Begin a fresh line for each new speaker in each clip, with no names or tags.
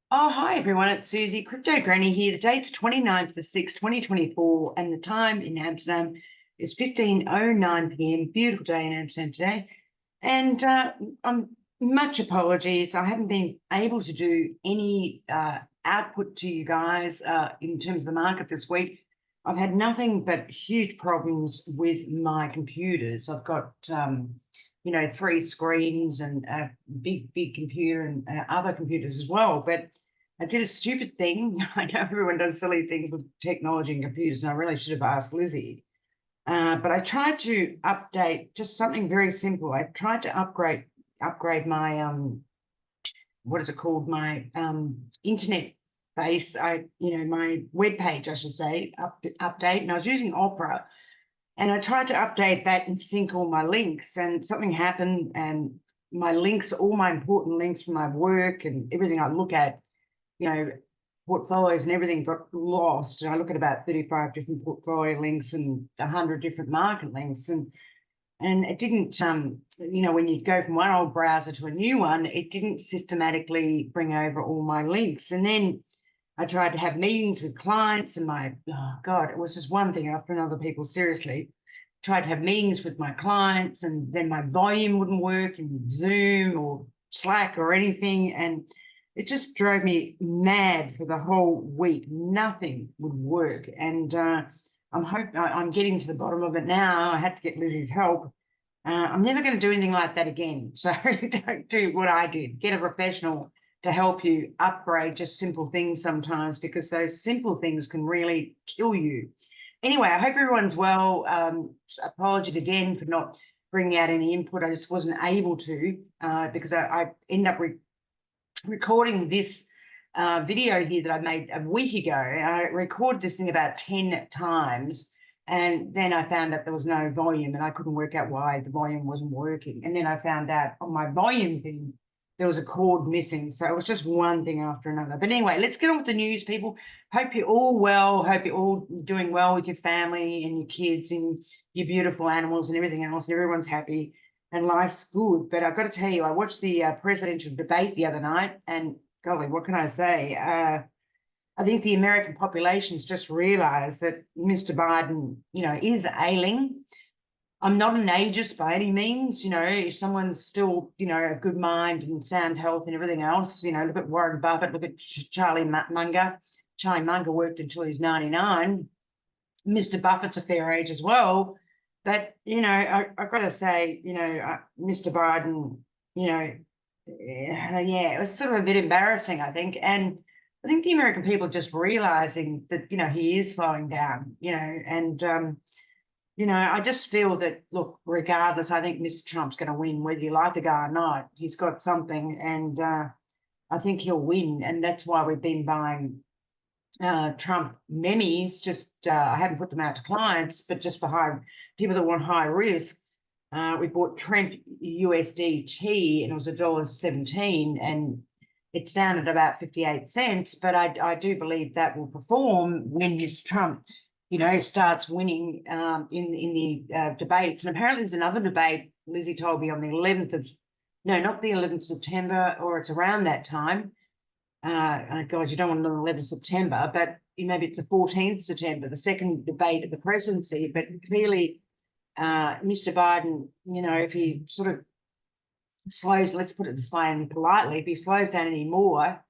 Oh, hi everyone, it's Susie, Crypto Granny here. The date's 29th of 6th, 2024, and the time in Amsterdam is 15:09 p.m. Beautiful day in Amsterdam today. And I'm much apologies. I haven't been able to do any output to you guys in terms of the market this week. I've had nothing but huge problems with my computers. I've got three screens and a big computer and other computers as well. But I did a stupid thing. I know everyone does silly things with technology and computers, and I really should have asked Lizzie. But I tried to update just something very simple. I tried to upgrade my what is it called? My internet base. My web page, I should say, update. And I was using Opera, and I tried to update that and sync all my links, and something happened, and my links, all my important links from my work and everything I look at, you know, portfolios and everything got lost. And I look at about 35 different portfolio links and 100 different market links. And it didn't, when you go from one old browser to a new one, it didn't systematically bring over all my links. And then I tried to have meetings with clients, and oh God, it was just one thing after another, people, seriously. Tried to have meetings with my clients, and then my volume wouldn't work in Zoom or Slack or anything. And it just drove me mad for the whole week. Nothing would work. And I'm getting to the bottom of it now. I had to get Lizzie's help. I'm never going to do anything like that again. So don't do what I did. Get a professional to help you upgrade just simple things sometimes, because those simple things can really kill you. Anyway, I hope everyone's well. Apologies again for not bringing out any input. I just wasn't able to because I end up recording this video here that I made a week ago. I recorded this thing about 10 times, and then I found out there was no volume, and I couldn't work out why the volume wasn't working. And then I found out on my volume thing there was a cord missing. So it was just one thing after another. But anyway, let's get on with the news, people. Hope you're all well. Hope you're all doing well with your family and your kids and your beautiful animals and everything else, and everyone's happy and life's good. But I've got to tell you, I watched the presidential debate the other night, and golly, what can I say? I think the American population's just realised that Mr. Biden, is ailing. I'm not an ageist by any means. If someone's still, a good mind and sound health and everything else, look at Warren Buffett, look at Charlie Munger. Charlie Munger worked until he's 99. Mr. Buffett's a fair age as well. But, I've got to say, Mr. Biden, it was sort of a bit embarrassing, I think. And I think the American people are just realizing that, he is slowing down, and, I just feel that, look, regardless, I think Mr. Trump's going to win, whether you like the guy or not. He's got something, and I think he'll win. And that's why we've been buying Trump memes. Just I haven't put them out to clients, but just behind people that want high risk. We bought Trump USDT, and it was $1.17, and it's down at about 58 cents. But I do believe that will perform when Mr. Trump, starts winning in the debates. And apparently there's another debate, Lizzie told me, on the 11th of, no, not the 11th of September, or it's around that time. God, you don't want to know the 11th of September, but maybe it's the 14th of September, the second debate of the presidency. But clearly, Mr. Biden, if he sort of slows, let's put it this way politely, if he slows down anymore,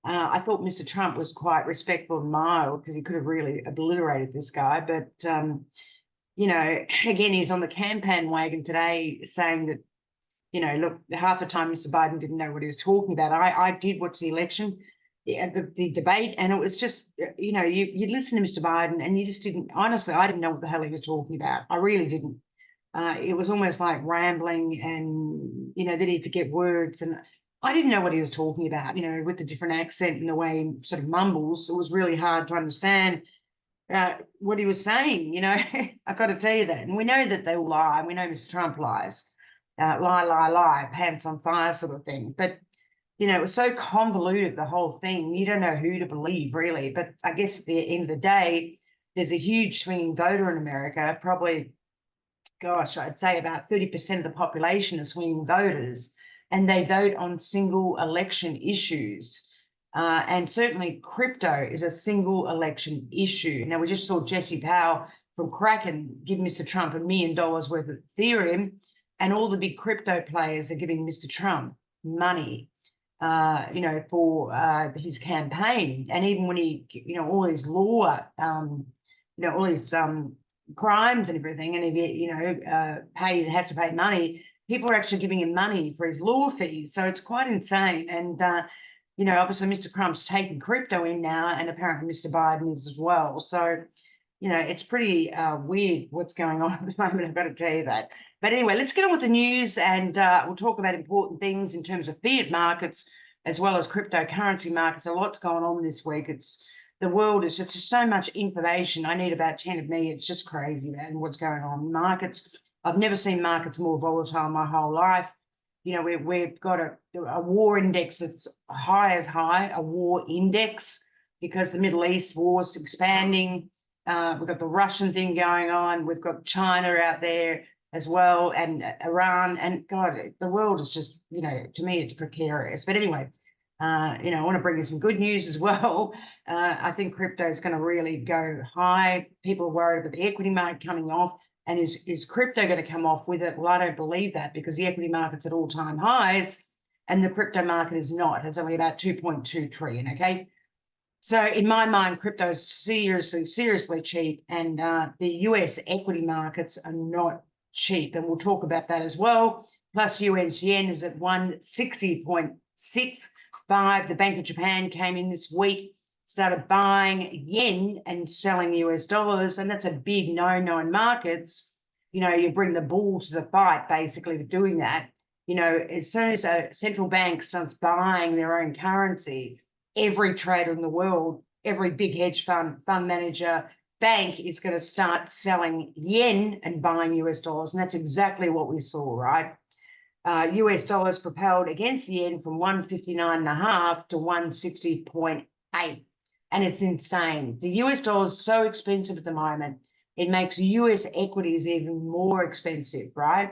I thought Mr. Trump was quite respectful and mild, because he could have really obliterated this guy. But, again, he's on the campaign wagon today saying that, look, half the time Mr. Biden didn't know what he was talking about. I did watch the election, the debate, and it was just, you listen to Mr. Biden and you just didn't, honestly, I didn't know what the hell he was talking about. I really didn't. It was almost like rambling, and, then he'd forget words, and I didn't know what he was talking about, with the different accent and the way he sort of mumbles. It was really hard to understand what he was saying, I've got to tell you that. And we know that they all lie. We know Mr. Trump lies. Lie, pants on fire sort of thing. But, it was so convoluted, the whole thing. You don't know who to believe, really. But I guess at the end of the day, there's a huge swinging voter in America. Probably, gosh, I'd say about 30% of the population are swinging voters, and they vote on single election issues. And certainly crypto is a single election issue. Now, we just saw Jesse Powell from Kraken give Mr. Trump $1 million worth of Ethereum, and all the big crypto players are giving Mr. Trump money, for his campaign. And even when he, all his law, all his crimes and everything, and if he, has to pay money, people are actually giving him money for his law fees. So it's quite insane. And obviously Mr. Trump's taking crypto in now, and apparently Mr. Biden is as well. So, it's pretty weird what's going on at the moment, I've got to tell you that. But anyway, let's get on with the news, and we'll talk about important things in terms of fiat markets as well as cryptocurrency markets. A lot's going on this week. The world is just so much information. I need about 10 of me. It's just crazy, man, what's going on in markets. I've never seen markets more volatile in my whole life. We've got a war index that's high as high, a war index, because the Middle East war's expanding. We've got the Russian thing going on. We've got China out there as well, and Iran. And God, the world is just, to me, it's precarious. But anyway, I want to bring you some good news as well. I think crypto is going to really go high. People are worried about the equity market coming off. And is crypto going to come off with it? Well, I don't believe that, because the equity market's at all-time highs and the crypto market is not. It's only about 2.2 trillion, okay? So in my mind, crypto is seriously cheap, and the US equity markets are not cheap, and we'll talk about that as well. Plus US yen is at 160.65. The Bank of Japan came in this week, started buying yen and selling US dollars, and that's a big no-no in markets. You bring the bull to the fight, basically, for doing that. As soon as a central bank starts buying their own currency, every trader in the world, every big hedge fund manager, bank is going to start selling yen and buying US dollars, and that's exactly what we saw, right? US dollars propelled against the yen from 159.5 to 160.8. And it's insane. The US dollar is so expensive at the moment. It makes US equities even more expensive, right?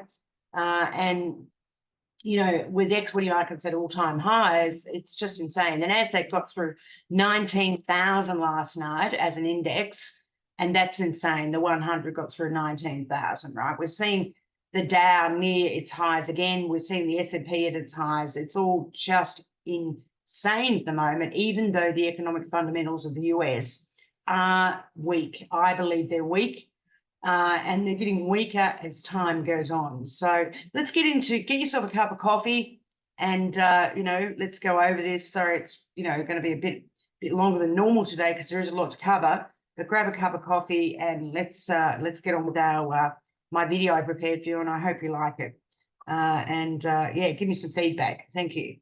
With equity markets at all-time highs, it's just insane. The NASDAQ got through 19,000 last night as an index, and that's insane. The 100 got through 19,000, right? We're seeing the Dow near its highs again. We're seeing the S&P at its highs. It's all just insane at the moment, even though the economic fundamentals of the US are weak. I believe they're weak. And they're getting weaker as time goes on. So let's get yourself a cup of coffee, and let's go over this. Sorry, it's going to be a bit longer than normal today, because there is a lot to cover. But grab a cup of coffee and let's get on with my video I prepared for you, and I hope you like it. Give me some feedback. Thank you.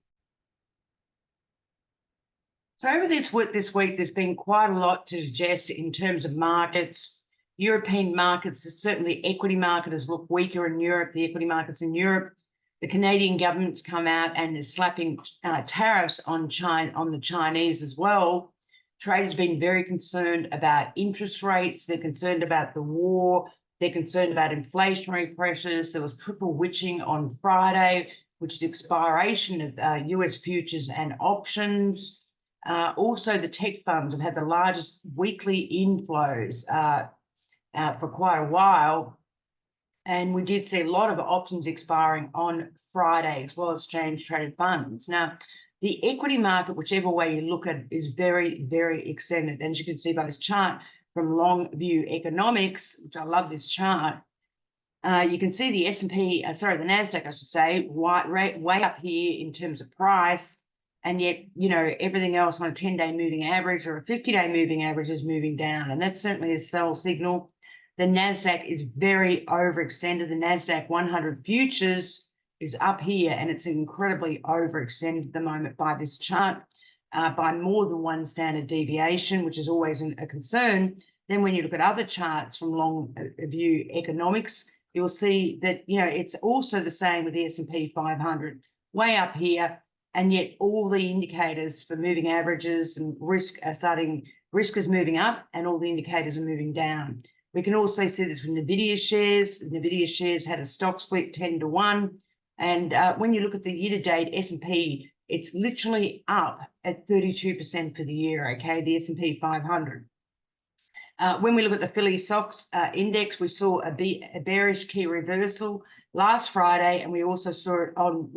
So over this week, there's been quite a lot to digest in terms of markets. European markets, certainly equity market has looked weaker in Europe, the equity markets in Europe. The Canadian government's come out and is slapping tariffs on the Chinese as well. Trade has been very concerned about interest rates. They're concerned about the war. They're concerned about inflationary pressures. There was triple witching on Friday, which is expiration of US futures and options. Also, the tech funds have had the largest weekly inflows for quite a while, and we did see a lot of options expiring on Friday, as well as exchange traded funds. Now, the equity market, whichever way you look at it, is very, very extended, and as you can see by this chart from Long View Economics, which I love this chart, you can see the S&P, the NASDAQ, I should say, way up here in terms of price, and yet, everything else on a 10-day moving average or a 50-day moving average is moving down, and that's certainly a sell signal. The NASDAQ is very overextended. The NASDAQ 100 futures is up here, and it's incredibly overextended at the moment by this chart, by more than one standard deviation, which is always a concern. Then when you look at other charts from Long View Economics, you'll see that, it's also the same with the S&P 500, way up here, and yet all the indicators for moving averages and risk is moving up, and all the indicators are moving down. We can also see this with NVIDIA shares. NVIDIA shares had a stock split 10 to 1. And when you look at the year-to-date S&P It's literally up at 32% for the year, okay, the S&P 500. When we look at the Philly Sox index, we saw a bearish key reversal last Friday, and we also saw it on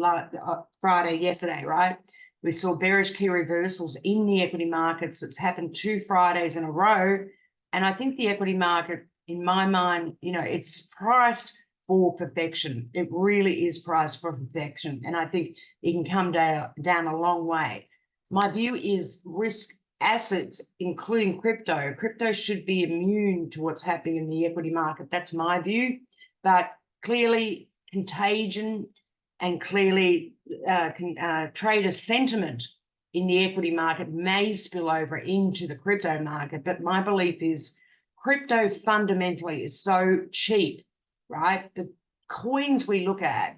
Friday yesterday, right? We saw bearish key reversals in the equity markets. It's happened 2 Fridays in a row. And I think the equity market, in my mind, it's priced for perfection. It really is priced for perfection. And I think it can come down a long way. My view is risk assets, including crypto. Crypto should be immune to what's happening in the equity market. That's my view. But clearly, contagion and clearly trader sentiment in the equity market may spill over into the crypto market. But my belief is crypto fundamentally is so cheap, right? The coins we look at,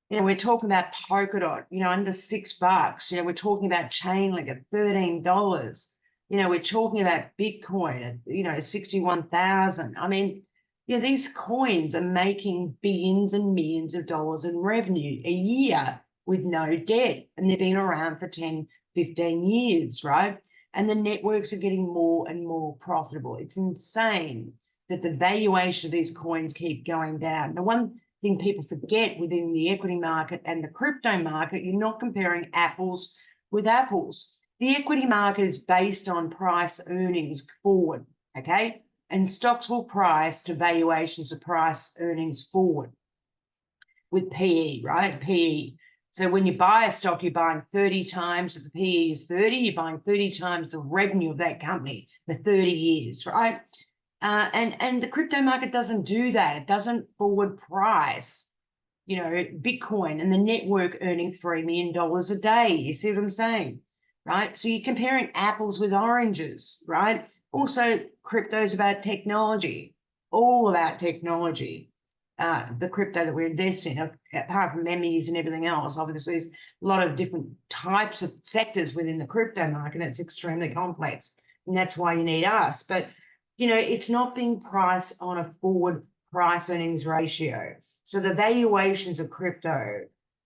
we're talking about Polkadot, under $6. We're talking about Chainlink at $13. We're talking about Bitcoin at, 61,000. I mean, these coins are making billions and millions of dollars in revenue a year with no debt. And they've been around for 10, 15 years, right? And the networks are getting more and more profitable. It's insane that the valuation of these coins keep going down. The one thing people forget within the equity market and the crypto market, you're not comparing apples with apples. The equity market is based on price earnings forward, okay? And stocks will price to valuations of price earnings forward with PE, right? PE. So when you buy a stock, you're buying 30 times, if the PE is 30, you're buying 30 times the revenue of that company for 30 years, right? And the crypto market doesn't do that. It doesn't forward price, Bitcoin and the network earning $3 million a day. You see what I'm saying, right? So you're comparing apples with oranges, right? Also, crypto is about technology, all about technology. The crypto that we invest in, apart from memes and everything else, obviously there's a lot of different types of sectors within the crypto market. It's extremely complex, and that's why you need us. But it's not being priced on a forward price earnings ratio. So the valuations of crypto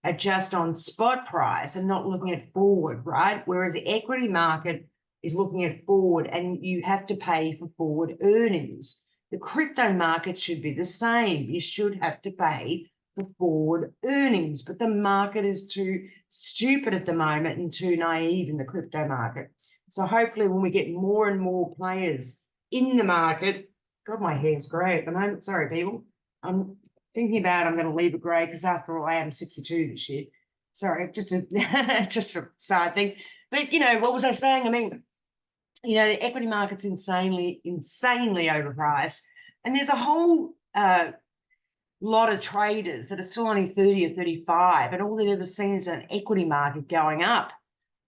are just on spot price and not looking at forward, right? Whereas the equity market is looking at forward, and you have to pay for forward earnings. The crypto market should be the same. You should have to pay for forward earnings, but the market is too stupid at the moment and too naive in the crypto market. So hopefully when we get more and more players in the market, God, my hair's grey at the moment. Sorry, people. I'm thinking about I'm going to leave it grey because after all, I am 62 this year. Sorry, just a side thing. But, what was I saying? I mean, the equity market's insanely overpriced. And there's a whole lot of traders that are still only 30 or 35, and all they've ever seen is an equity market going up.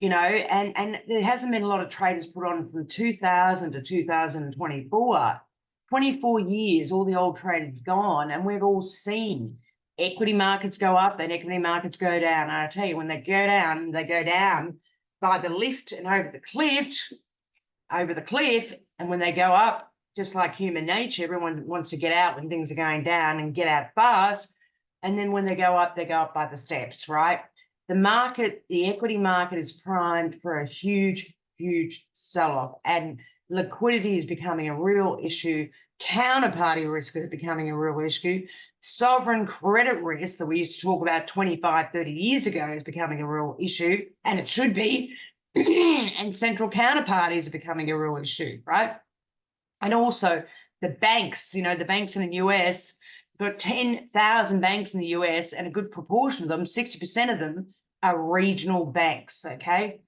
And there hasn't been a lot of traders put on from 2000 to 2024. 24 years, all the old traders gone, and we've all seen equity markets go up and equity markets go down. And I tell you, when they go down by the lift and over the cliff, and when they go up, just like human nature, everyone wants to get out when things are going down and get out fast. And then when they go up by the steps, right? The equity market is primed for a huge, huge sell-off, and liquidity is becoming a real issue. Counterparty risk is becoming a real issue. Sovereign credit risk that we used to talk about 25, 30 years ago is becoming a real issue, and it should be. And central counterparties are becoming a real issue, right? And also the banks, the banks in the US, got 10,000 banks in the US, and a good proportion of them, 60% of them, are regional banks, okay?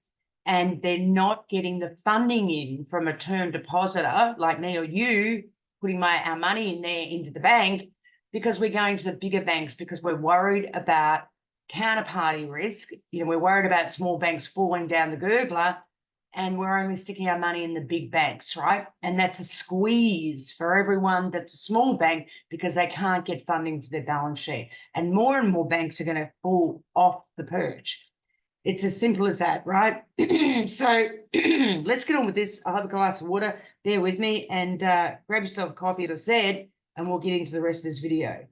And they're not getting the funding in from a term depositor like me or you, putting our money in there into the bank, because we're going to the bigger banks because we're worried about counterparty risk. We're worried about small banks falling down the gurgler, and we're only sticking our money in the big banks, right? And that's a squeeze for everyone that's a small bank because they can't get funding for their balance sheet. And more banks are going to fall off the perch. It's as simple as that, right? So let's get on with this. I'll have a glass of water. Bear with me, and grab yourself a coffee, as I said, and we'll get into the rest of this video.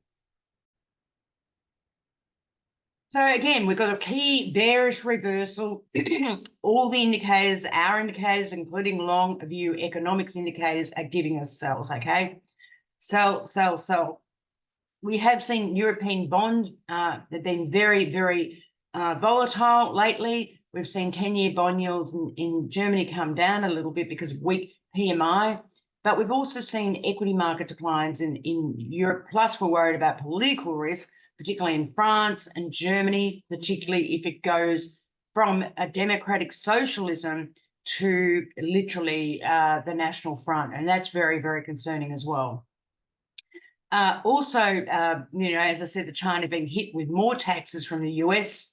So again, we've got a key bearish reversal. All the indicators, our indicators, including long view economics indicators, are giving us sells, okay? Sell, sell, sell. We have seen European bonds, they've been very, very volatile lately. We've seen 10-year bond yields in Germany come down a little bit because of weak PMI, but we've also seen equity market declines in Europe. Plus, we're worried about political risk, particularly in France and Germany, particularly if it goes from a democratic socialism to literally the National Front. And that's very, very concerning as well. Also, as I said, the China being hit with more taxes from the US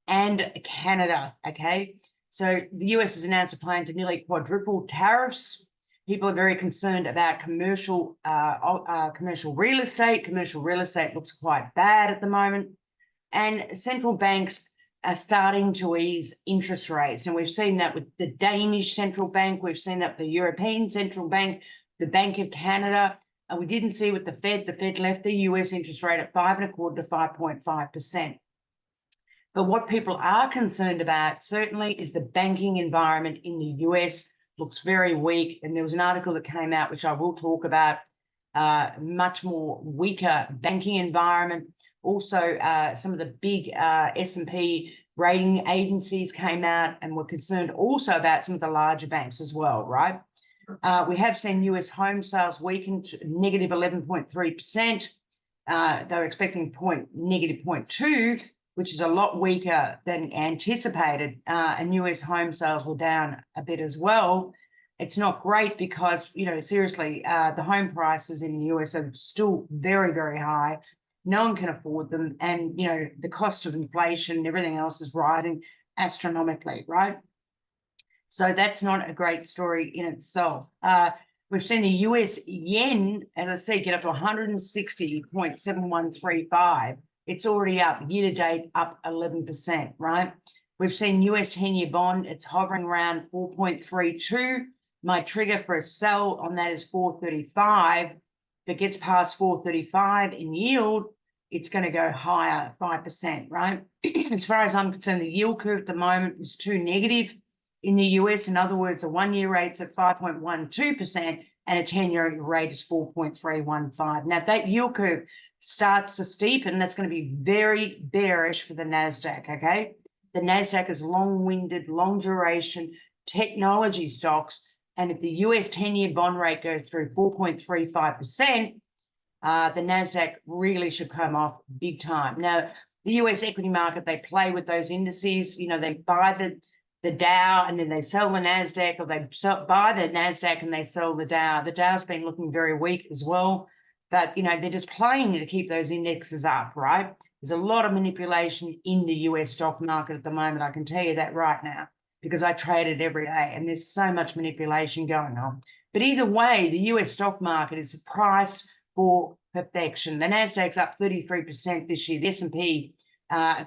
and Canada, okay? So the US has announced a plan to nearly quadruple tariffs. People are very concerned about commercial real estate. Commercial real estate looks quite bad at the moment. And central banks are starting to ease interest rates. And we've seen that with the Danish central bank. We've seen that with the European Central Bank, the Bank of Canada. And we didn't see with the Fed. The Fed left the US interest rate at 5.25% to 5.5%. But what people are concerned about certainly is the banking environment in the US looks very weak. And there was an article that came out, which I will talk about, much more weaker banking environment. Also, some of the big S&P rating agencies came out and were concerned also about some of the larger banks as well, right? We have seen US home sales weaken to negative 11.3%. They were expecting negative 0.2%, which is a lot weaker than anticipated. And US home sales were down a bit as well. It's not great because, seriously, the home prices in the US are still very, very high. No one can afford them. And, the cost of inflation and everything else is rising astronomically, right? So that's not a great story in itself. We've seen the US yen, as I said, get up to 160.7135. It's already up year to date, up 11%, right? We've seen US 10-year bond, it's hovering around 4.32. My trigger for a sell on that is 435. If it gets past 435 in yield, it's going to go higher, 5%, right? As far as I'm concerned, the yield curve at the moment is too negative in the US. In other words, a 1-year rate's at 5.12% and a 10-year rate is 4.315. Now, if that yield curve starts to steepen, that's going to be very bearish for the NASDAQ, okay? The NASDAQ is long-winded, long duration technology stocks. And if the US 10-year bond rate goes through 4.35%, the NASDAQ really should come off big time. Now, the US equity market, they play with those indices. They buy the Dow and then they sell the NASDAQ, or they buy the NASDAQ and they sell the Dow. The Dow's been looking very weak as well. But, they're just playing to keep those indexes up, right? There's a lot of manipulation in the US stock market at the moment. I can tell you that right now, because I trade it every day and there's so much manipulation going on. But either way, the US stock market is priced for perfection. The NASDAQ's up 33% this year. The S&P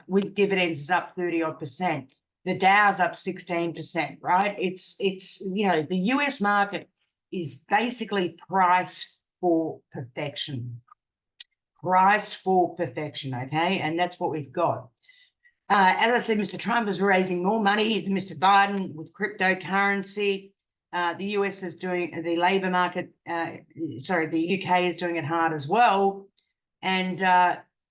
with dividends is up 30-odd%. The Dow's up 16%, right? It's the US market is basically priced for perfection. Priced for perfection, okay? And that's what we've got. As I said, Mr. Trump is raising more money than Mr. Biden with cryptocurrency. The US is doing the labor market, the UK is doing it hard as well. And,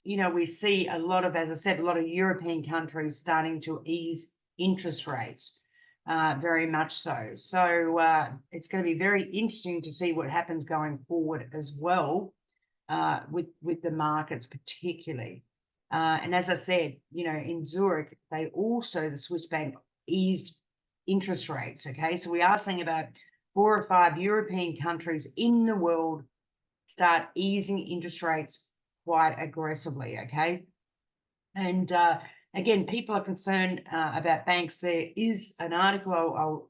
we see a lot of, as I said, a lot of European countries starting to ease interest rates, very much so. So it's going to be very interesting to see what happens going forward as well with the markets particularly. And as I said, in Zurich, the Swiss bank eased interest rates, okay? So we are seeing about 4 or 5 European countries in the world start easing interest rates quite aggressively, okay? And again, people are concerned about banks. There is an article,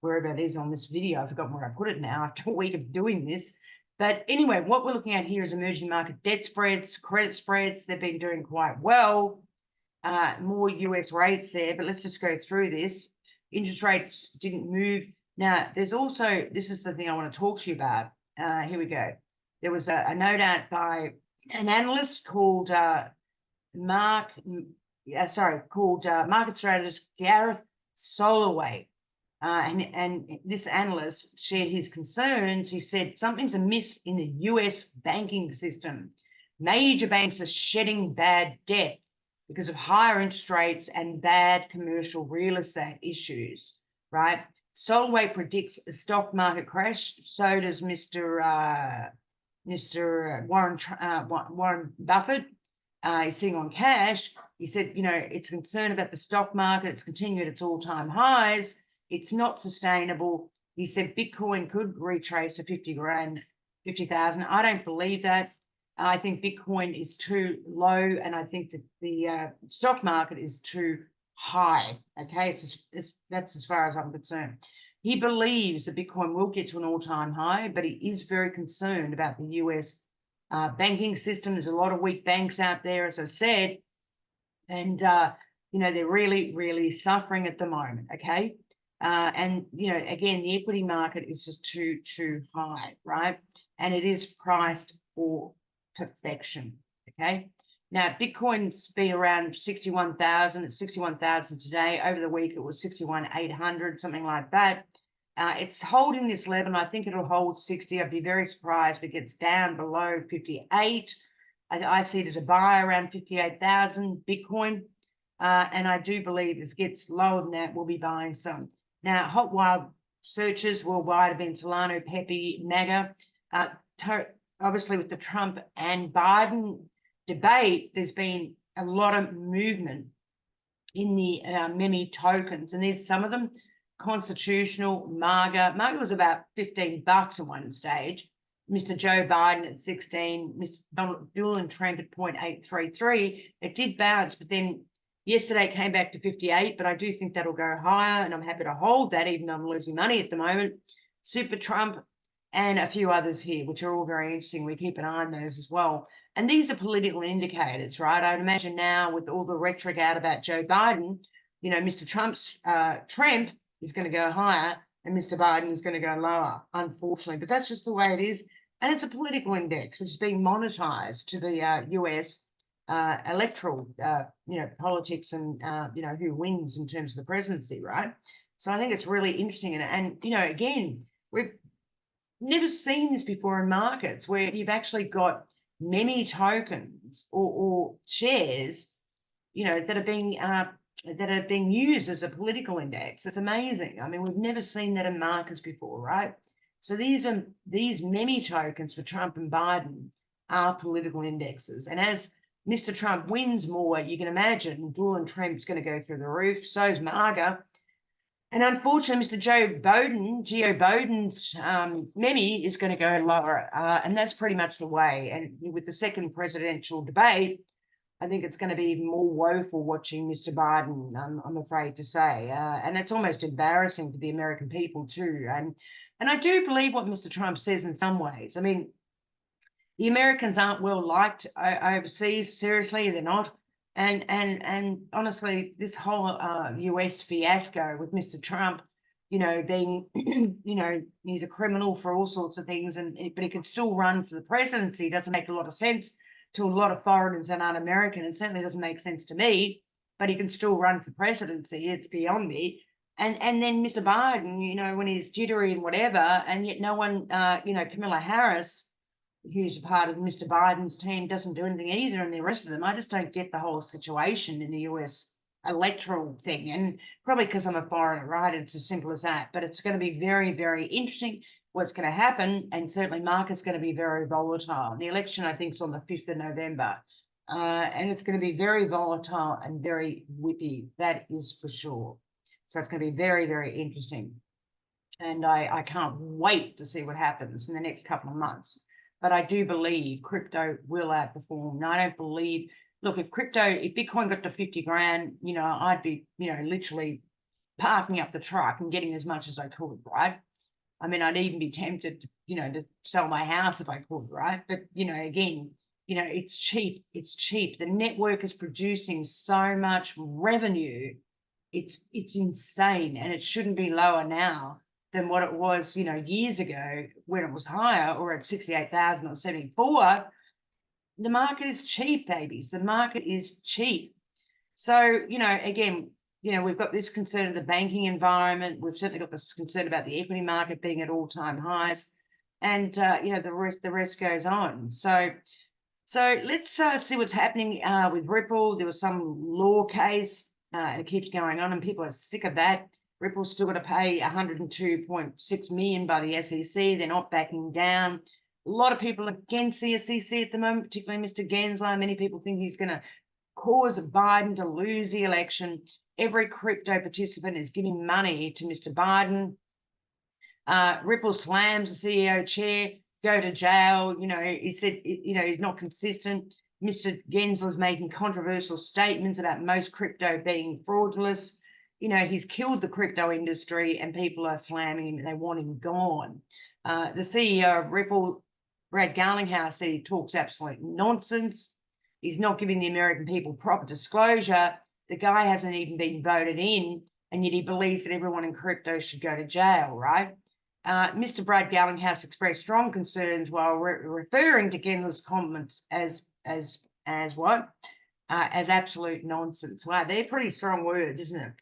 wherever it is on this video, I've forgotten where I put it now after a week of doing this. But anyway, what we're looking at here is emerging market debt spreads, credit spreads. They've been doing quite well. More US rates there, but let's just go through this. Interest rates didn't move. Now, there's also, this is the thing I want to talk to you about. Here we go. There was a note out by an analyst called Mark called market strategist Gareth Soloway. And this analyst shared his concerns. He said something's amiss in the US banking system. Major banks are shedding bad debt because of higher interest rates and bad commercial real estate issues, right? Soloway predicts a stock market crash. So does Mr. Warren Buffett. He's sitting on cash. He said, it's concerned about the stock market. It's continued its all-time highs. It's not sustainable. He said Bitcoin could retrace to 50,000. I don't believe that. I think Bitcoin is too low, and I think that the stock market is too high. Okay, that's as far as I'm concerned. He believes that Bitcoin will get to an all-time high, but he is very concerned about the US banking system. There's a lot of weak banks out there, as I said, and they're really, really suffering at the moment. Okay. And again, the equity market is just too high, right? And it is priced for perfection. Okay. Now, Bitcoin's been around 61,000. It's 61,000 today. Over the week, it was 61,800, something like that. It's holding this level. I think it'll hold 60. I'd be very surprised if it gets down below 58. I see it as a buy around 58,000 Bitcoin. And I do believe if it gets lower than that, we'll be buying some. Now, hot wild searches worldwide have been Solana, Pepe, MAGA. Obviously, with the Trump and Biden debate, there's been a lot of movement in the meme tokens, and there's some of them. Constitutional, MAGA. MAGA was about $15 at one stage. Mr. Joe Biden at 16, Mr. Donald Trump at 0.833. It did bounce, but then yesterday it came back to 58, but I do think that'll go higher, and I'm happy to hold that, even though I'm losing money at the moment. Super Trump and a few others here, which are all very interesting. We keep an eye on those as well. And these are political indicators, right? I'd imagine now with all the rhetoric out about Joe Biden, Mr. Trump's trend is going to go higher and Mr. Biden is going to go lower, unfortunately. But that's just the way it is. And it's a political index, which is being monetized to the US electoral, politics and, who wins in terms of the presidency, right? So I think it's really interesting. And again, we've never seen this before in markets where you've actually got many tokens or shares, that are being used as a political index. It's amazing. I mean, we've never seen that in markets before, right? So these meme tokens for Trump and Biden are political indexes. And as Mr. Trump wins more, you can imagine Donald Trump's going to go through the roof. So's MAGA. And unfortunately, Mr. Joe Biden's meme is going to go lower. And that's pretty much the way. And with the second presidential debate, I think it's going to be even more woeful watching Mr. Biden, I'm afraid to say. And it's almost embarrassing for the American people too. And I do believe what Mr. Trump says in some ways. I mean, the Americans aren't well liked overseas. Seriously, they're not. And honestly, this whole US fiasco with Mr. Trump, being, he's a criminal for all sorts of things, but he can still run for the presidency. Doesn't make a lot of sense to a lot of foreigners that aren't American. It certainly doesn't make sense to me, but he can still run for presidency. It's beyond me. And then Mr. Biden, when he's jittery and whatever, and yet no one, Kamala Harris, who's a part of Mr. Biden's team, doesn't do anything either, and the rest of them. I just don't get the whole situation in the US electoral thing, and probably because I'm a foreigner, right? It's as simple as that. But it's going to be very, very interesting what's going to happen, and certainly market's going to be very volatile. The election, I think, is on the 5th of November, and it's going to be very volatile and very whippy. That is for sure. So it's going to be very, very interesting. And I can't wait to see what happens in the next couple of months. But I do believe crypto will outperform. And I don't believe, look, if Bitcoin got to 50 grand, I'd be, literally parking up the truck and getting as much as I could, right? I mean, I'd even be tempted to sell my house if I could, right? But, again, it's cheap. It's cheap. The network is producing so much revenue. It's insane, and it shouldn't be lower now than what it was, years ago when it was higher, or at 68,000 or 74. The market is cheap, babies. The market is cheap. So, again, we've got this concern of the banking environment. We've certainly got this concern about the equity market being at all-time highs, and the rest goes on. So let's see what's happening with Ripple. There was some law case, and it keeps going on, and people are sick of that. Ripple's still got to pay 102.6 million by the SEC. They're not backing down. A lot of people are against the SEC at the moment, particularly Mr. Gensler. Many people think he's going to cause Biden to lose the election. Every crypto participant is giving money to Mr. Biden. Ripple slams the CEO chair, go to jail. He said, he's not consistent. Mr. Gensler's making controversial statements about most crypto being fraudulent. He's killed the crypto industry, and people are slamming him and they want him gone. The CEO of Ripple, Brad Garlinghouse, said he talks absolute nonsense. He's not giving the American people proper disclosure. The guy hasn't even been voted in, and yet he believes that everyone in crypto should go to jail, right? Mr. Brad Garlinghouse expressed strong concerns while referring to Gensler's comments as what? As absolute nonsense. Wow, they're pretty strong words, isn't it?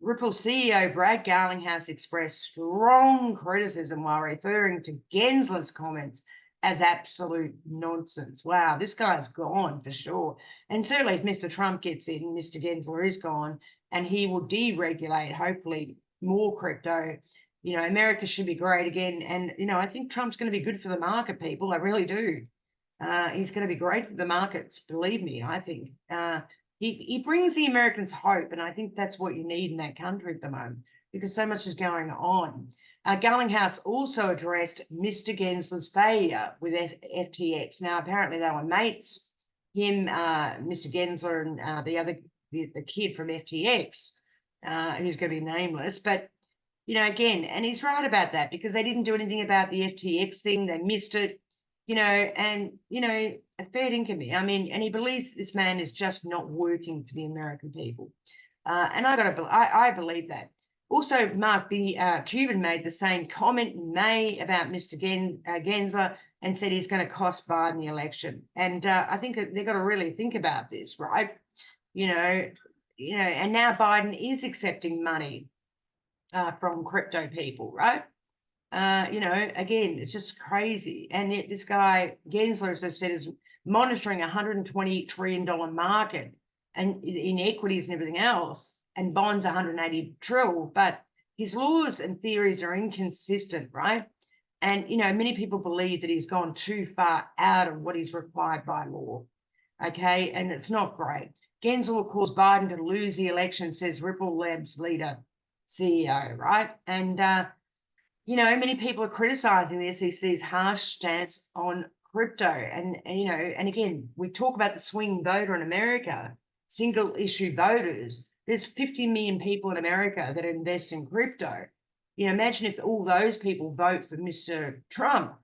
Ripple CEO Brad Garlinghouse expressed strong criticism while referring to Gensler's comments as absolute nonsense. Wow, this guy's gone for sure. And certainly if Mr. Trump gets in, Mr. Gensler is gone, and he will deregulate, hopefully, more crypto. America should be great again. And, I think Trump's going to be good for the market, people. I really do. He's going to be great for the markets, believe me, I think. He brings the Americans hope, and I think that's what you need in that country at the moment, because so much is going on. Garlinghouse also addressed Mr. Gensler's failure with FTX. Now, apparently they were mates, him, Mr. Gensler, and the kid from FTX, who's going to be nameless. But, again, and he's right about that, because they didn't do anything about the FTX thing. They missed it, and, a fair dinkum. And he believes this man is just not working for the American people. And I believe that. Also, Mark B. Cuban made the same comment in May about Mr. Gensler and said he's going to cost Biden the election. And I think they've got to really think about this, right? And now Biden is accepting money from crypto people, right? Again, it's just crazy. And yet this guy, Gensler, as I've said, is monitoring a $120 trillion market and in equities and everything else, and bonds 180 trillion, but his laws and theories are inconsistent, right? And, many people believe that he's gone too far out of what is required by law, okay? And it's not great. Gensler will cause Biden to lose the election, says Ripple Labs leader, CEO, right? And, many people are criticizing the SEC's harsh stance on crypto. And again, we talk about the swing voter in America, single issue voters. There's 50 million people in America that invest in crypto. Imagine if all those people vote for Mr. Trump.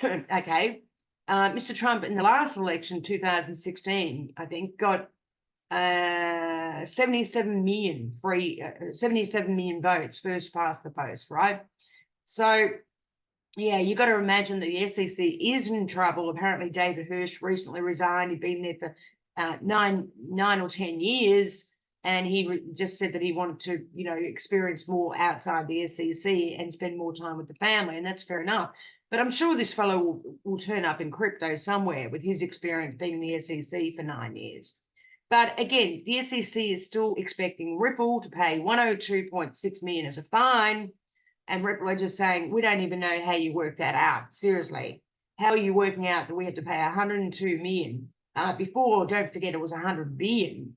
Okay. Mr. Trump in the last election, 2016, I think, got 77 million votes, first past the post, right? So, yeah, you got to imagine that the SEC is in trouble. Apparently, David Hirsch recently resigned. He'd been there for 9 or 10 years, and he just said that he wanted to, experience more outside the SEC and spend more time with the family, and that's fair enough. But I'm sure this fellow will turn up in crypto somewhere with his experience being in the SEC for 9 years. But again, the SEC is still expecting Ripple to pay 102.6 million as a fine. And Ripple are just saying, we don't even know how you work that out. Seriously, how are you working out that we have to pay 102 million? Before, don't forget, it was 100 billion.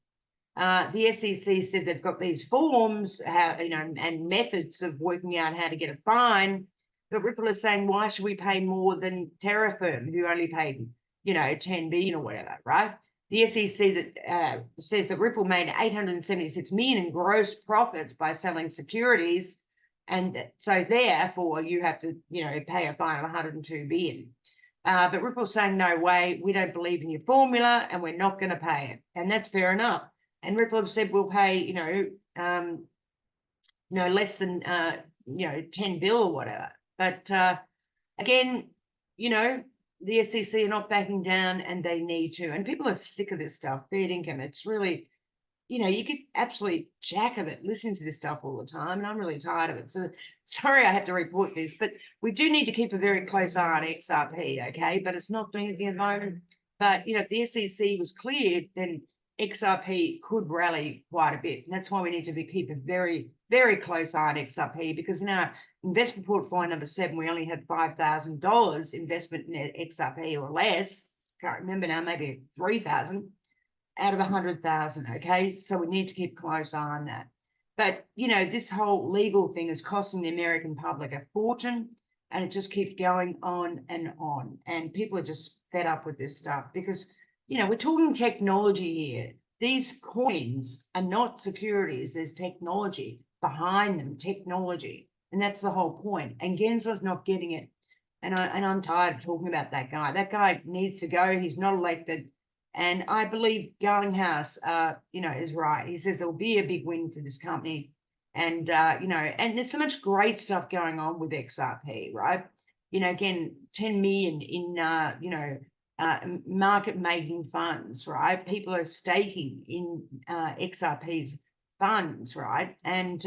The SEC said they've got these forms, and methods of working out how to get a fine. But Ripple is saying, why should we pay more than Terraform, who only paid, 10 billion or whatever, right? The SEC that says that Ripple made 876 million in gross profits by selling securities. And so therefore you have to, pay a fine of 102 billion. But Ripple's saying, no way, we don't believe in your formula and we're not going to pay it. And that's fair enough. And Ripple have said we'll pay, less than, 10 bill or whatever. But again, the SEC are not backing down, and they need to. And people are sick of this stuff, fair income. It's really, you get absolutely jack of it listening to this stuff all the time, and I'm really tired of it. So sorry I have to report this, but we do need to keep a very close eye on XRP, okay? But it's not doing anything at the moment. But, if the SEC was cleared, then XRP could rally quite a bit. And that's why we need to keep a very, very close eye on XRP, because in our investment portfolio number 7, we only have $5,000 investment in XRP or less. Can't remember now, maybe 3,000 out of 100,000. Okay, so we need to keep a close eye on that. But this whole legal thing is costing the American public a fortune, and it just keeps going on, and people are just fed up with this stuff because we're talking technology here. These coins are not securities. There's technology behind them, technology, and that's the whole point. And Gensler's not getting it, and I'm tired of talking about that guy. That guy needs to go. He's not elected. And I believe Garlinghouse, is right. He says there'll be a big win for this company. And, and there's so much great stuff going on with XRP, right? Again, 10 million in, market making funds, right? People are staking in XRP's funds, right? And,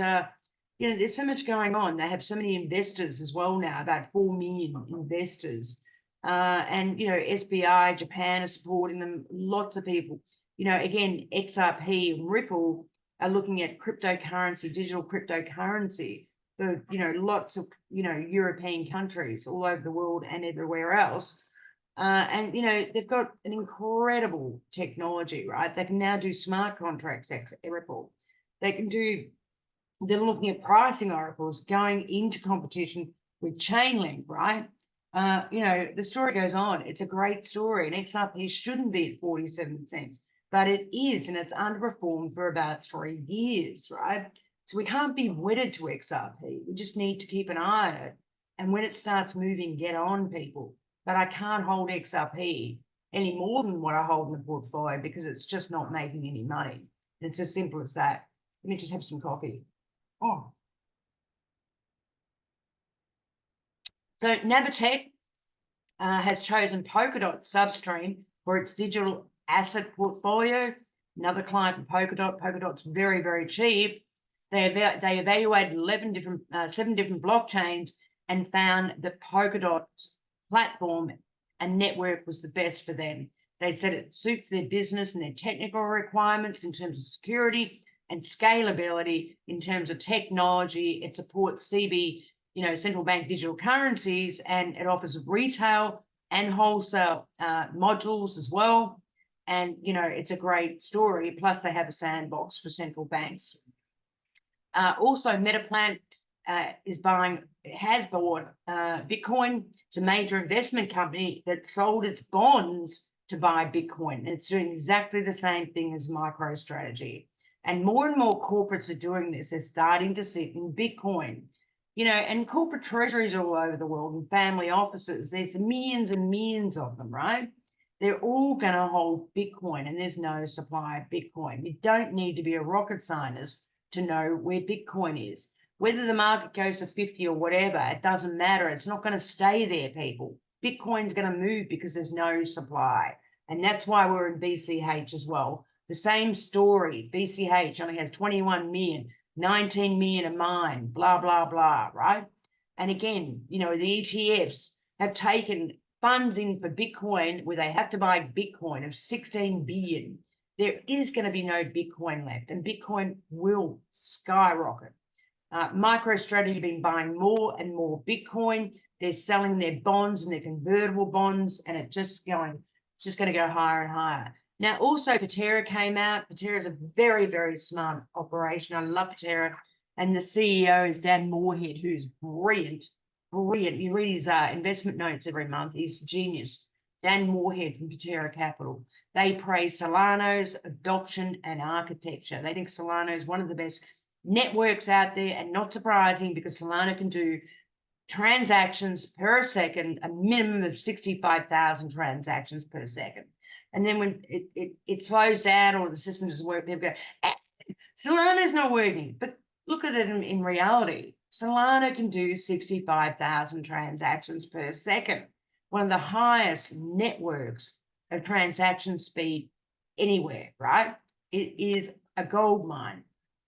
there's so much going on. They have so many investors as well now, about 4 million investors. And SBI, Japan are supporting them. Lots of people, again, XRP and Ripple are looking at cryptocurrency, digital cryptocurrency for lots of European countries all over the world and everywhere else. And they've got an incredible technology, right? They can now do smart contracts. Ripple, they can do. They're looking at pricing oracles, going into competition with Chainlink, right? The story goes on. It's a great story, and XRP shouldn't be at 47 cents, but it is, and it's underperformed for about 3 years, right? So we can't be wedded to XRP. We just need to keep an eye on it. And when it starts moving, get on, people. But I can't hold XRP any more than what I hold in the portfolio because it's just not making any money. It's as simple as that. Let me just have some coffee. Oh. So Navitech has chosen Polkadot Substream for its digital asset portfolio. Another client for Polkadot. Polkadot's very, very cheap. They evaluated 7 different blockchains and found that Polkadot's platform and network was the best for them. They said it suits their business and their technical requirements in terms of security and scalability, in terms of technology. It supports CB, central bank digital currencies, and it offers retail and wholesale modules as well. And, it's a great story. Plus, they have a sandbox for central banks. Also, Metaplant has bought Bitcoin. It's a major investment company that sold its bonds to buy Bitcoin. And it's doing exactly the same thing as MicroStrategy. And more corporates are doing this. They're starting to sit in Bitcoin. And corporate treasuries all over the world and family offices, there's millions and millions of them, right? They're all going to hold Bitcoin, and there's no supply of Bitcoin. You don't need to be a rocket scientist to know where Bitcoin is. Whether the market goes to 50 or whatever, it doesn't matter. It's not going to stay there, people. Bitcoin's going to move because there's no supply. And that's why we're in BCH as well. The same story. BCH only has 21 million. 19 million a mine, blah, blah, blah, right? And again, the ETFs have taken funds in for Bitcoin where they have to buy Bitcoin of 16 billion. There is going to be no Bitcoin left, and Bitcoin will skyrocket. MicroStrategy have been buying more and more Bitcoin. They're selling their bonds and their convertible bonds, and it's just going to go higher and higher. Now, also, Patera came out. Patera is a very, very smart operation. I love Patera. And the CEO is Dan Moorhead, who's brilliant, brilliant. You read his investment notes every month. He's a genius. Dan Moorhead from Patera Capital. They praise Solano's adoption and architecture. They think Solano is one of the best networks out there, and not surprising because Solano can do transactions per second, a minimum of 65,000 transactions per second. And then when it slows down or the system doesn't work, people go, Solano's not working. But look at it in reality. Solano can do 65,000 transactions per second. one of the highest networks of transaction speed anywhere, right? It is a gold mine,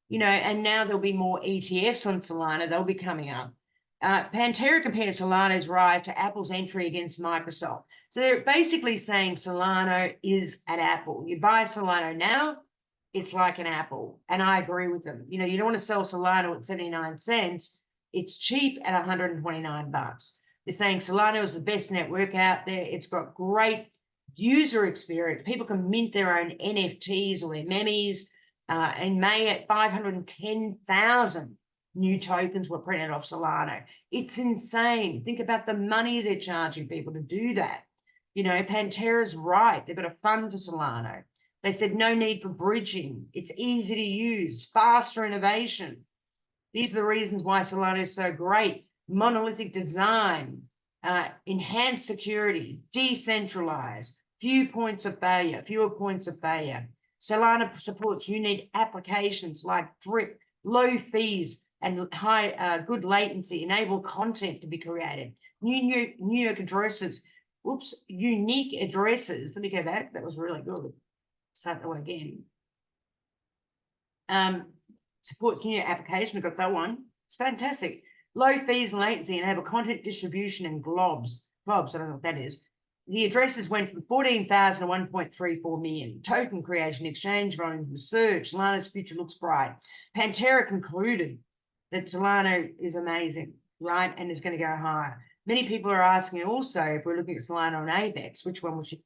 and now there'll be more ETFs on Solana. They'll be coming up. Pantera compares Solana's rise to Apple's entry against Microsoft. So they're basically saying Solana is an Apple. You buy Solana now, it's like an Apple. And I agree with them. You don't want to sell Solana at 79 cents. It's cheap at 129 bucks. They're saying Solana is the best network out there. It's got great user experience. People can mint their own NFTs or their memes. In May, at 510,000 new tokens were printed off Solana. It's insane. Think about the money they're charging people to do that. Pantera's right. They've got a fund for Solana. They said no need for bridging. It's easy to use, faster innovation. These are the reasons why Solana is so great. Monolithic design, enhanced security, decentralized, fewer points of failure. Solana supports unique applications like drip, low fees, and high good latency, enable content to be created. Unique addresses. Unique addresses. Let me go back. That was really good. Start that one again. Support new application. We've got that one. It's fantastic. Low fees and latency enable content distribution and globs. Globs, I don't know what that is. The addresses went from 14,000 to 1.34 million. Token creation, exchange volume, research. Solana's future looks bright. Pantera concluded that Solana is amazing, right? And is going to go higher. Many people are asking also if we're looking at Solana on AVEX, which one should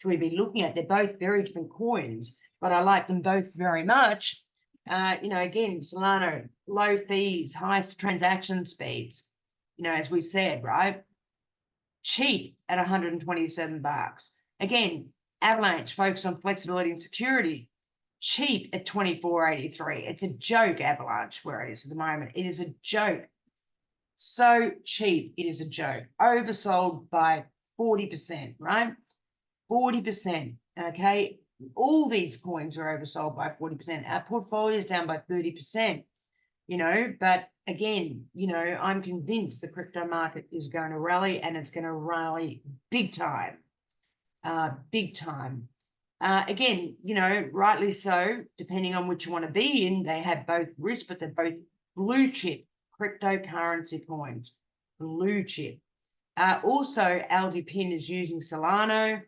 we be looking at? They're both very different coins, but I like them both very much. Again, Solana, low fees, highest transaction speeds, as we said, right? Cheap at 127 bucks. Again, Avalanche focused on flexibility and security, cheap at 24.83. It's a joke, Avalanche, where it is at the moment. It is a joke. So cheap, it is a joke. Oversold by 40%, right? 40%, okay? All these coins are oversold by 40%. Our portfolio is down by 30%, but again, I'm convinced the crypto market is going to rally, and it's going to rally big time, again, rightly so, depending on which you want to be in. They have both risk, but they're both blue chip cryptocurrency coins, blue chip. Also, LDPIN is using Solana.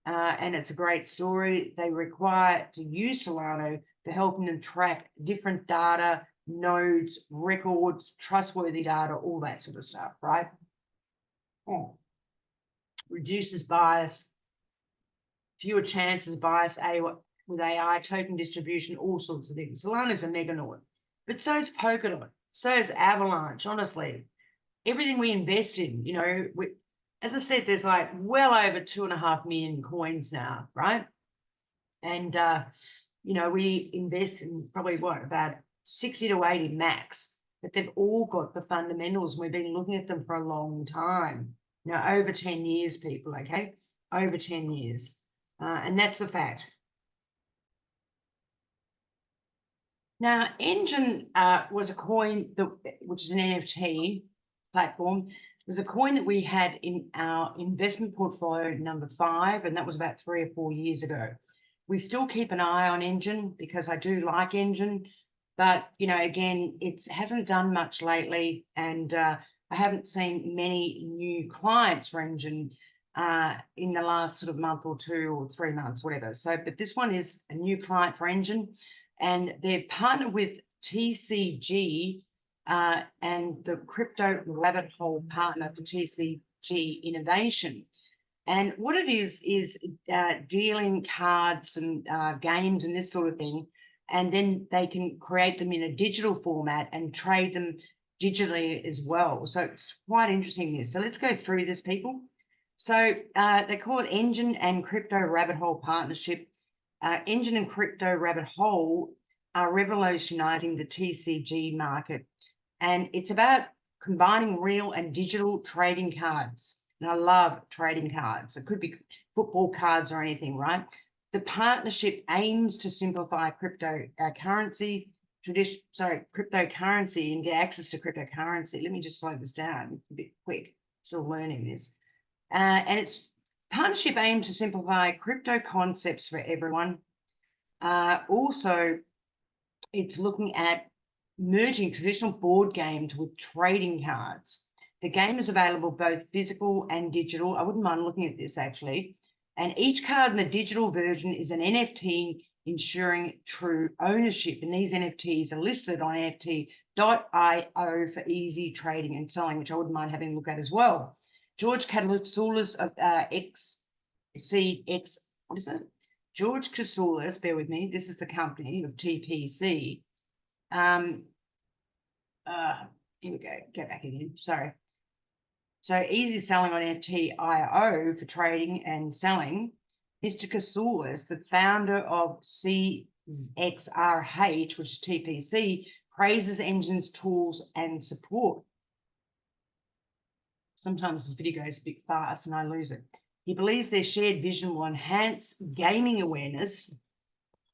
And it's a great story. They require to use Solana for helping them track different data, nodes, records, trustworthy data, all that sort of stuff, right? Reduces bias, fewer chances of bias with AI, token distribution, all sorts of things. Solana's a meganaut, but so is Polkadot, so is Avalanche, honestly. Everything we invest in, as I said, there's like well over 2.5 million coins now, right? And, we invest in probably about 60 to 80 max, but they've all got the fundamentals. We've been looking at them for a long time. Over 10 years, people, okay? Over 10 years. And that's a fact. Now, Engine was a coin, which is an NFT platform. It was a coin that we had in our investment portfolio number 5, and that was about 3 or 4 years ago. We still keep an eye on Engine because I do like Engine, but, again, it hasn't done much lately, and I haven't seen many new clients for Engine in the last sort of month or 2 or 3 months, whatever. So, but this one is a new client for Engine, and they're partnered with TCG, and the crypto rabbit hole partner for TCG Innovation. And what it is dealing cards and games and this sort of thing. And then they can create them in a digital format and trade them digitally as well. So it's quite interesting this. So let's go through this, people. So they call it Engine and Crypto Rabbit Hole Partnership. Engine and Crypto Rabbit Hole are revolutionizing the TCG market. And it's about combining real and digital trading cards. And I love trading cards. It could be football cards or anything, right? The partnership aims to simplify cryptocurrency and get access to cryptocurrency. Let me just slow this down. It's a bit quick. Still learning this. And its partnership aims to simplify crypto concepts for everyone. Also, it's looking at merging traditional board games with trading cards. The game is available both physical and digital. I wouldn't mind looking at this actually. And each card in the digital version is an NFT, ensuring true ownership. And these NFTs are listed on NFT.io for easy trading and selling, which I wouldn't mind having a look at as well. George Katsoulakis of what is it? George Katsoulakis, bear with me, this is the company of TPC. Here we go back again, sorry. So easy selling on FTIO for trading and selling. Mr. Katsoulakis, the founder of CXRH, which is TPC, praises engines, tools, and support. Sometimes this video goes a bit fast and I lose it. He believes their shared vision will enhance gaming awareness.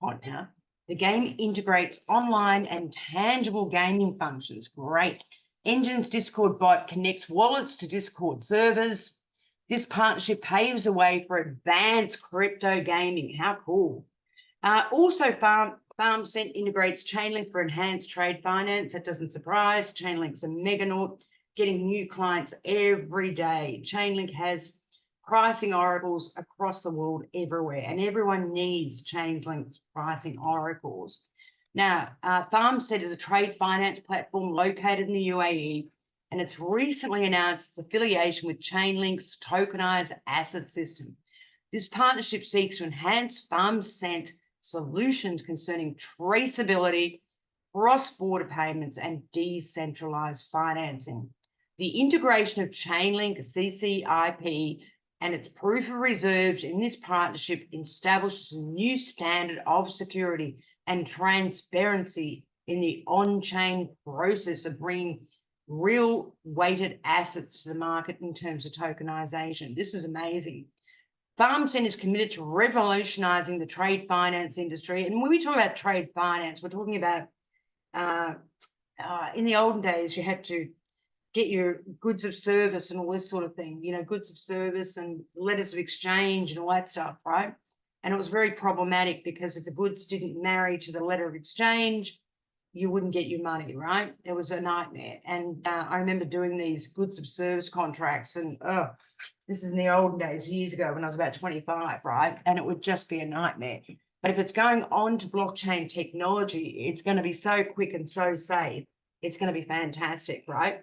Hot now. The game integrates online and tangible gaming functions. Great. Engine's Discord bot connects wallets to Discord servers. This partnership paves the way for advanced crypto gaming. How cool. Also, FarmCent integrates Chainlink for enhanced trade finance. That doesn't surprise. Chainlink's a meganaut, getting new clients every day. Chainlink has pricing oracles across the world everywhere, and everyone needs Chainlink's pricing oracles. Now, FarmCent is a trade finance platform located in the UAE, and it's recently announced its affiliation with Chainlink's tokenized asset system. This partnership seeks to enhance FarmCent solutions concerning traceability, cross-border payments, and decentralized financing. The integration of Chainlink CCIP and its proof of reserves in this partnership establishes a new standard of security and transparency in the on-chain process of bringing real weighted assets to the market in terms of tokenization. This is amazing. FarmCent is committed to revolutionizing the trade finance industry. And when we talk about trade finance, we're talking about in the olden days, you had to get your goods of service and all this sort of thing, you know, goods of service and letters of exchange and all that stuff, right? And it was very problematic because if the goods didn't marry to the letter of exchange, you wouldn't get your money, right? It was a nightmare. And I remember doing these goods of service contracts, and this is in the olden days, years ago when I was about 25, right? And it would just be a nightmare. But if it's going on to blockchain technology, it's going to be so quick and so safe. It's going to be fantastic, right?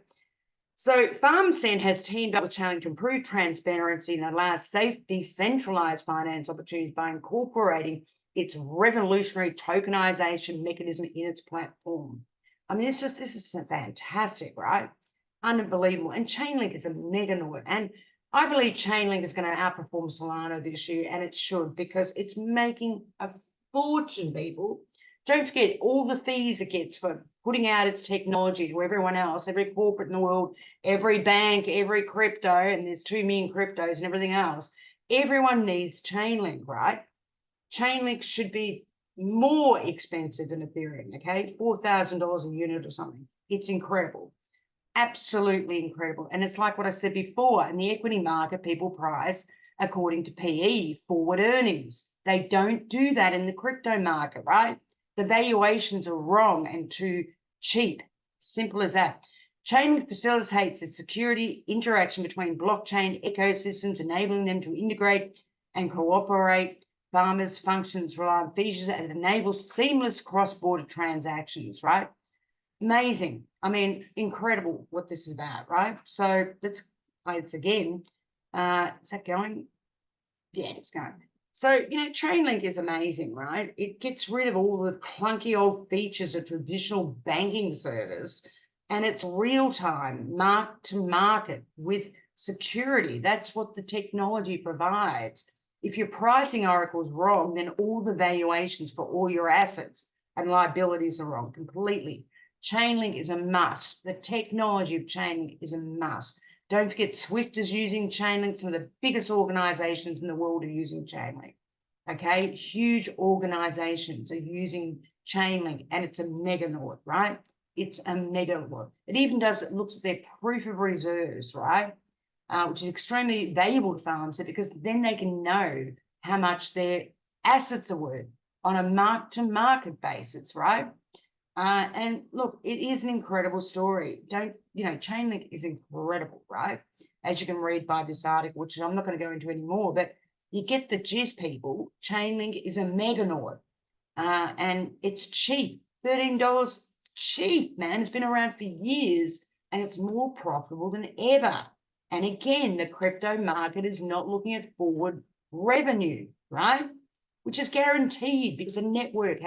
So FarmCent has teamed up with Chainlink to improve transparency and allow safe, decentralized finance opportunities by incorporating its revolutionary tokenization mechanism in its platform. I mean, this is fantastic, right? Unbelievable. And Chainlink is a meganaut. And I believe Chainlink is going to outperform Solana this year, and it should, because it's making a fortune, people. Don't forget all the fees it gets for putting out its technology to everyone else, every corporate in the world, every bank, every crypto, and there's 2 million cryptos and everything else. Everyone needs Chainlink, right? Chainlink should be more expensive than Ethereum, okay? $4,000 a unit or something. It's incredible. Absolutely incredible. And it's like what I said before, in the equity market, people price according to PE, forward earnings. They don't do that in the crypto market, right? The valuations are wrong and too cheap. Simple as that. Chainlink facilitates the security interaction between blockchain ecosystems, enabling them to integrate and cooperate. Farmers functions rely on features that enable seamless cross-border transactions, right? Amazing. I mean, incredible what this is about, right? So let's play this again. Is that going? Yeah, it's going. So, you know, Chainlink is amazing, right? It gets rid of all the clunky old features of traditional banking service, and it's real-time, mark to market with security. That's what the technology provides. If your pricing oracle is wrong, then all the valuations for all your assets and liabilities are wrong completely. Chainlink is a must. The technology of Chainlink is a must. Don't forget, Swift is using Chainlink. Some of the biggest organizations in the world are using Chainlink. Okay, huge organizations are using Chainlink, and it's a meganaut, right? It's a meganaut. It even looks at their proof of reserves, right? which is extremely valuable to farmers because then they can know how much their assets are worth on a mark-to-market basis, right? And look, it is an incredible story. Chainlink is incredible, right? As you can read by this article, which I'm not going to go into anymore, but you get the gist, people. Chainlink is a meganaut, and it's cheap. $13, cheap, man. It's been around for years, and it's more profitable than ever. And again, the crypto market is not looking at forward revenue, right? Which is guaranteed because the network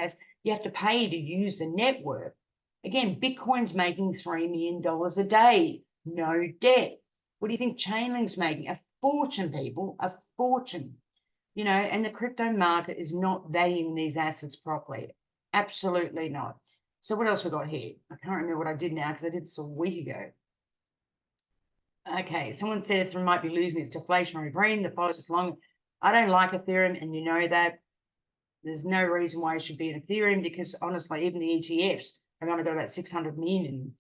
you have to pay to use the network. Again, Bitcoin's making $3 million a day, no debt. What do you think Chainlink's making? A fortune, people, a fortune. And the crypto market is not valuing these assets properly. Absolutely not. So what else we got here? I can't remember what I did now because I did this a week ago. Okay, someone said Ethereum might be losing its deflationary dream. The follows is long. I don't like Ethereum, and you know that. There's no reason why it should be in Ethereum because honestly, even the ETFs have only got about 600 million.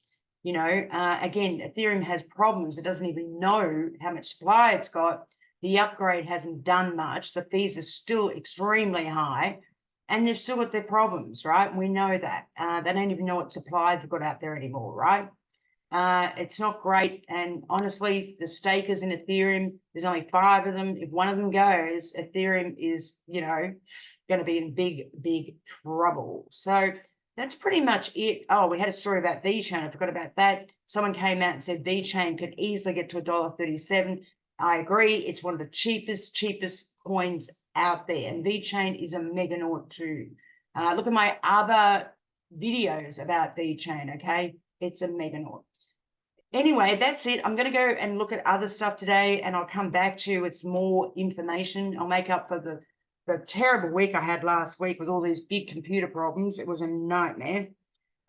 Again, Ethereum has problems. It doesn't even know how much supply it's got. The upgrade hasn't done much. The fees are still extremely high, and they've still got their problems, right? We know that. They don't even know what supply they've got out there anymore, right? It's not great. And honestly, the stakers in Ethereum, there's only 5 of them. If one of them goes, Ethereum is, going to be in big, big trouble. So that's pretty much it. Oh, we had a story about VeChain. I forgot about that. Someone came out and said VeChain could easily get to $1.37. I agree. It's one of the cheapest coins out there. And VeChain is a meganaut too. Look at my other videos about VeChain, okay? It's a meganaut. Anyway, that's it. I'm going to go and look at other stuff today, and I'll come back to you with more information. I'll make up for the terrible week I had last week with all these big computer problems. It was a nightmare.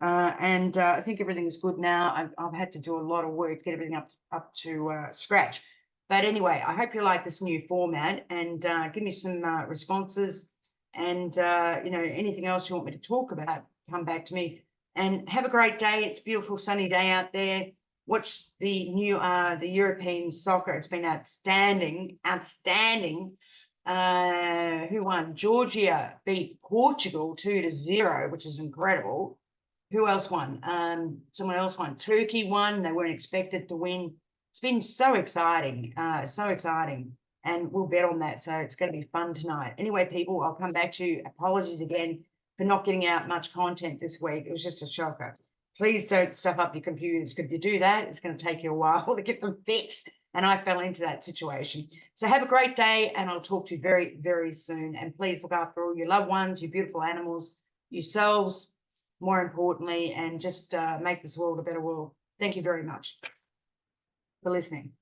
I think everything's good now. I've had to do a lot of work to get everything up to scratch. But anyway, I hope you like this new format, and give me some responses. And, anything else you want me to talk about, come back to me. And have a great day. It's a beautiful sunny day out there. Watch the European soccer. It's been outstanding. Who won? Georgia beat Portugal 2-0, which is incredible. Who else won? Someone else won. Turkey won. They weren't expected to win. It's been so exciting, and we'll bet on that. So it's going to be fun tonight. Anyway, people, I'll come back to you. Apologies again for not getting out much content this week. It was just a shocker. Please don't stuff up your computers, because if you do that, it's going to take you a while to get them fixed. And I fell into that situation. So have a great day, and I'll talk to you very, very soon. And please look after all your loved ones, your beautiful animals, yourselves, more importantly, and just make this world a better world. Thank you very much for listening.